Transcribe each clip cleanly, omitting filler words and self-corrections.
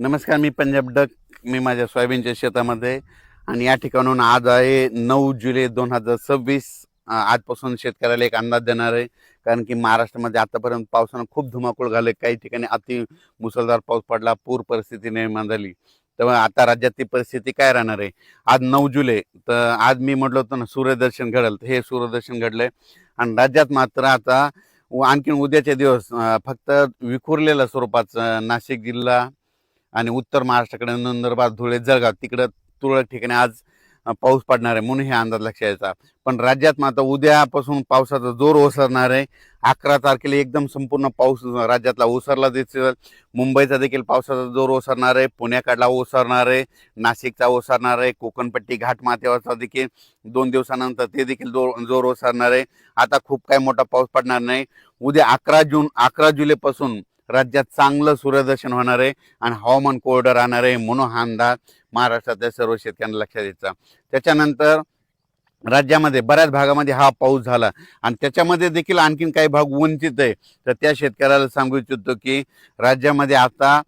नमस्कार, मी पंजाब डक. मी माझ्या सोयाबीनच्या शेतामध्ये आणि या ठिकाणून आज आहे 9 जुलै 2026. आजपासून शेतकऱ्याला एक अंदाज देणार आहे. कारण की महाराष्ट्रामध्ये आतापर्यंत पावसानं खूप धुमाकूळ घाले, काही ठिकाणी अति मुसळधार पाऊस पडला, पूर परिस्थिती निर्माण झाली. तर आता राज्यात ती परिस्थिती काय राहणार आहे? आज 9 जुलै, तर आज मी म्हटलं होतं ना सूर्यदर्शन घडेल, तर हे सूर्यदर्शन घडलंय. आणि राज्यात मात्र आता आणखीन उद्याचे दिवस फक्त विखुरलेल्या स्वरूपाचं नाशिक जिल्हा आणि उत्तर महाराष्ट्राकडे नंदुरबार, धुळे, जळगाव तिकडं तुरळक ठिकाणी आज पाऊस पडणार आहे म्हणून हे अंदाज लक्षात यायचा. पण राज्यात मात्र उद्यापासून पावसाचा जोर ओसरणार आहे. 11 तारखेला एकदम संपूर्ण पाऊस राज्यातला ओसरला दिसेल. मुंबईचा देखील पावसाचा जोर ओसरणार आहे, पुण्याकडला ओसरणार आहे, नाशिकचा ओसरणार आहे, कोकणपट्टी घाटमाथ्यावरचा देखील 2 दिवसानंतर ते देखील जोर ओसरणार आहे. आता खूप काही मोठा पाऊस पडणार नाही. उद्या 11 जुलैपासून राज्यात चांगलं सूर्यदर्शन होणार आहे आणि हवामान कोरडं राहणार आहे म्हणून हा अंदाज महाराष्ट्रातल्या सर्व शेतकऱ्यांना लक्षात द्यायचा. त्याच्यानंतर राज्यामध्ये बऱ्याच भागामध्ये हा पाऊस झाला आणि त्याच्यामध्ये देखील आणखीन काही भाग वंचित आहे. तर त्या शेतकऱ्याला सांगू इच्छितो की राज्यामध्ये आता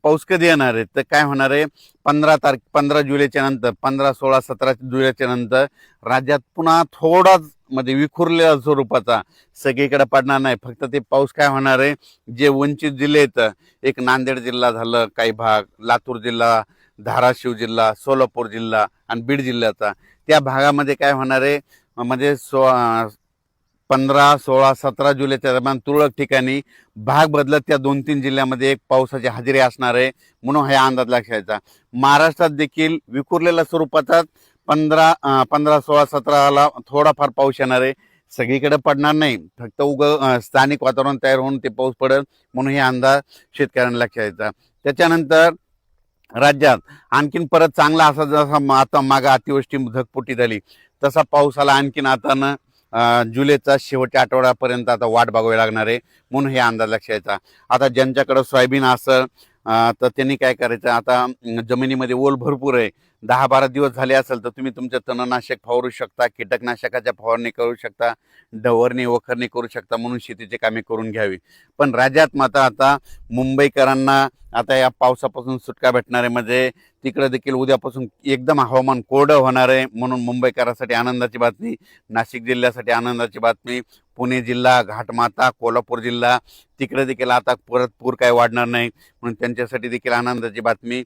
पाऊस कधी येणार आहे, तर काय होणार आहे, 15 जुलैच्या नंतर, 15, 16, 17 जुलैच्या नंतर राज्यात पुन्हा थोडाच म्हणजे विखुरलेल्या स्वरूपाचा सगळीकडे पडणार नाही. फक्त ते पाऊस काय होणार आहे, जे वंचित जिल्हे आहेत, एक नांदेड जिल्हा झालं, काही भाग लातूर जिल्हा, धाराशिव जिल्हा, सोलापूर जिल्हा आणि बीड जिल्ह्याचा, त्या भागामध्ये काय होणार आहे म्हणजे 15, 16, 17 जुलैच्या दरम्यान तुरळक ठिकाणी भाग बदलत त्या 2-3 जिल्ह्यामध्ये एक पावसाची हजेरी असणार आहे म्हणून हा अंदाज लक्षायचा. महाराष्ट्रात देखील विखुरलेल्या स्वरूपाचा 15, 16, 17ला थोडाफार पाऊस येणार आहे. सगळीकडे पडणार नाही, फक्त स्थानिक वातावरण तयार होऊन ते पाऊस पडेल म्हणून हे अंदाज शेतकऱ्यांना लक्षात यायचा. त्याच्यानंतर राज्यात आणखीन परत चांगला असा जसा आता मागा अतिवृष्टी धगपोटी झाली तसा पाऊस आला आणखीन आता ना जुलैचा शेवटच्या आठवड्यापर्यंत आता वाट बघावी लागणार आहे म्हणून हे अंदाज लक्षात यायचा. आता ज्यांच्याकडे सोयाबीन असेल तर त्यांनी काय करायचं, आता जमिनीमध्ये ओल भरपूर आहे, 10-12 दिवस झाले असेल तर तुम्ही तुमचं तणनाशक फवारू शकता, कीटकनाशकाच्या फवारणी करू शकता, डवरणी वखरणी करू शकता म्हणून शेतीची कामे करून घ्यावी. पण राज्यात मात्र आता मुंबईकरांना आता या पावसापासून सुटका भेटणार आहे. म्हणजे तिकडे देखील उद्यापासून एकदम हवामान कोरडं होणार आहे म्हणून मुंबईकरांसाठी आनंदाची बातमी, नाशिक जिल्ह्यासाठी आनंदाची बातमी, पुणे जिल्हा, घाटमाथा, कोल्हापूर जिल्हा तिकडे देखील आता परत पूर काय वाढणार नाही म्हणून त्यांच्यासाठी देखील आनंदाची बातमी.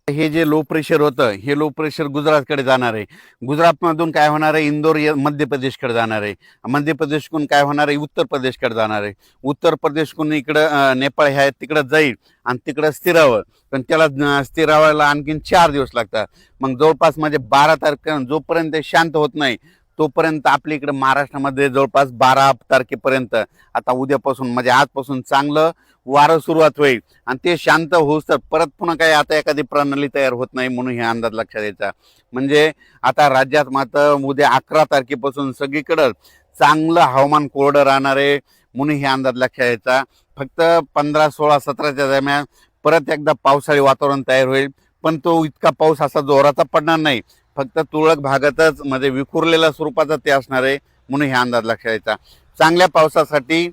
हे जे लो प्रेशर होतं हे लो प्रेशर गुजरातकडे जाणार आहे. गुजरातमधून काय होणार आहे, इंदोर मध्य प्रदेशकडे जाणार आहे. मध्य प्रदेशकडून काय होणार आहे, उत्तर प्रदेशकडे जाणार आहे. उत्तर प्रदेशकडून इकडं नेपाळ ह्या तिकडं जाईल आणि तिकडं स्थिरावं, पण त्याला स्थिरावायला आणखीन 4 दिवस लागतात. मग जवळपास म्हणजे 12 तारखे जोपर्यंत शांत होत नाही तोपर्यंत आपल्या इकडे महाराष्ट्रामध्ये जवळपास 12 तारखेपर्यंत आता उद्यापासून म्हणजे आजपासून चांगलं वारं सुरुवात होईल आणि ते शांत होऊस तर परत पुन्हा काही आता एखादी प्रणाली तयार होत नाही म्हणून हे अंदाज लक्षात द्यायचा. म्हणजे आता राज्यात मात्र उद्या 11 तारखेपासून सगळीकडं चांगलं हवामान कोरडं राहणार आहे म्हणून हे अंदाज लक्षात द्यायचा. फक्त 15, 16, 17च्या दरम्यान परत एकदा पावसाळी वातावरण तयार होईल, पण तो इतका पाऊस असा जोराचा पडणार नाही, फक्त तुरळक भागातच म्हणजे विखुरलेल्या स्वरूपाचा ते असणार आहे म्हणून हे अंदाज लक्षात द्यायचा. चांगल्या पावसासाठी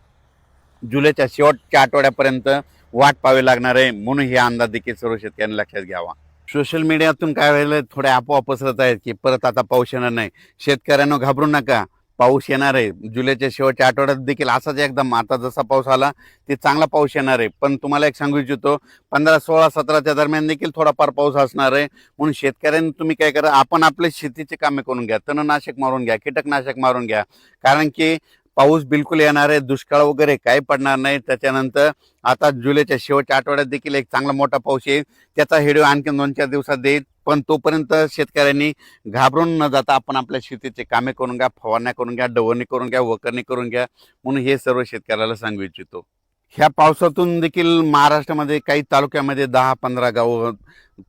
जुलैच्या शेवटच्या आठवड्यापर्यंत वाट पाहावी लागणार आहे म्हणून हे अंदाज देखील सर्व शेतकऱ्यांनी लक्षात घ्यावा. सोशल मीडियातून काय व्हायला थोड्या अफवा पसरत आहेत की परत आता पाऊस येणार नाही. शेतकऱ्यांना घाबरू नका, पाऊस येणार आहे. जुलैच्या शेवटच्या आठवड्यात देखील असाच एकदम आता जसा पाऊस आला ते चांगला पाऊस येणार आहे. पण तुम्हाला एक सांगू इच्छितो, 15, 16, 17च्या दरम्यान देखील थोडाफार पाऊस असणार आहे म्हणून शेतकऱ्यांनी तुम्ही काय करा, आपण आपले शेतीचे कामे करून घ्या, तणनाशक मारून घ्या, कीटकनाशक मारून घ्या. कारण की पाऊस बिलकुल येणार आहे, दुष्काळ वगैरे काही पडणार नाही. त्याच्यानंतर आता जुलैच्या शेवटच्या आठवड्यात देखील एक चांगला मोठा पाऊस येईल, त्याचा व्हिडिओ आणखी 2-4 दिवसात देईल. पण तोपर्यंत शेतकऱ्यांनी घाबरून न जाता आपण आपल्या शेतीचे कामे करून घ्या, फवारण्या करून घ्या, डवरणी करून घ्या, वखरणी करून घ्या म्हणून हे सर्व शेतकऱ्याला सांगू इच्छितो. ह्या पावसातून देखील महाराष्ट्रामध्ये काही तालुक्यामध्ये 10-15 गाव,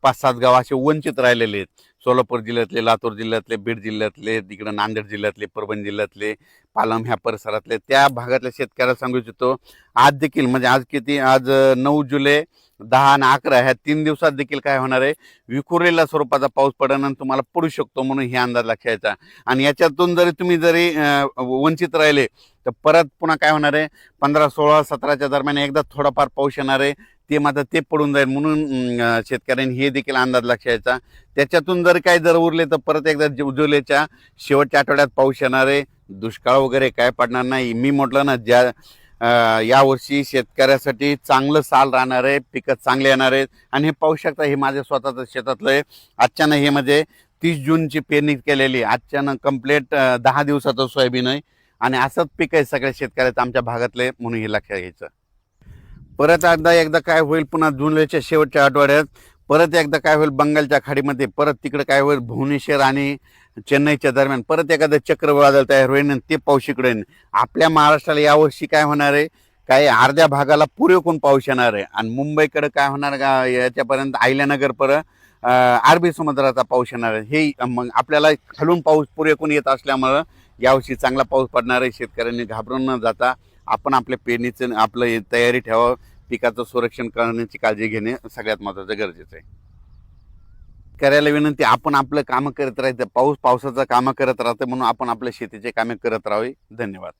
5-7 गाव असे वंचित राहिलेले आहेत. सोलापूर जिल्ह्यातले, लातूर जिल्ह्यातले, बीड जिल्ह्यातले, तिकडं नांदेड जिल्ह्यातले, परभणी जिल्ह्यातले, पालम ह्या परिसरातले त्या भागातल्या शेतकऱ्याला सांगू इच्छितो, आज देखील म्हणजे आज 9 जुलै, 10 आणि 11 ह्या 3 दिवसात देखील काय होणार आहे, विखुरलेल्या स्वरूपाचा पाऊस पडणं तुम्हाला पडू शकतो म्हणून हे अंदाज लक्षात घ्यायचा. आणि याच्यातून तुम्ही जरी वंचित राहिले तर परत पुन्हा काय होणार आहे, 15, 16, 17च्या दरम्यान एकदा थोडाफार पाऊस येणार आहे. ते मात्र ते पडून जाईल म्हणून शेतकऱ्यांनी हे देखील अंदाज लक्षायचा. त्याच्यातून जर काही जर उरले तर परत एकदा जुलैच्या शेवटच्या आठवड्यात पाऊस येणार आहे. दुष्काळ वगैरे काय पडणार नाही. मी म्हटलं ना, यावर्षी शेतकऱ्यासाठी चांगलं साल राहणार आहे, पिकं चांगले येणार आहेत. आणि हे पाहू शकता, हे माझ्या स्वतःचं शेतातलं आहे. आजच्यानं हे म्हणजे 30 जूनची पेरणी केलेली, आजच्यानं कंप्लीट 10 दिवसाचं सोयाबीन आहे. आणि असंच पीक आहे सगळ्या शेतकऱ्याचं आमच्या भागातले, म्हणून हे लक्षात घ्यायचं. परत एकदा काय होईल, पुन्हा जुलैच्या शेवटच्या आठवड्यात परत एकदा काय होईल, बंगालच्या खाडीमध्ये परत तिकडे काय होईल, भुवनेश्वर आणि चेन्नईच्या दरम्यान परत एखादं चक्रवादळ तयार होईल आणि ते पाऊस इकडे येईल. आपल्या महाराष्ट्राला यावर्षी काय होणार आहे, काही अर्ध्या भागाला पुरेपूर पाऊस येणार आहे. आणि मुंबईकडे काय होणार का, याच्यापर्यंत अहिल्यानगर पर्यंत अरबी समुद्राचा पाऊस येणार आहे. हे मग आपल्याला खालून पाऊस पुरेपूर येत असल्यामुळं यावर्षी चांगला पाऊस पडणार आहे. शेतकऱ्यांनी घाबरून न जाता आपण आपल्या पेरणीचं आपलं तयारी ठेवावं. पिकाचं संरक्षण करण्याची काळजी घेणे सगळ्यात महत्त्वाचं गरजेचं आहे. करायला विनंती, आपण आपलं कामं करत राहायचं. पावसाचं कामं करत राहतं म्हणून आपण आपल्या शेतीचे कामे करत राहावे. धन्यवाद.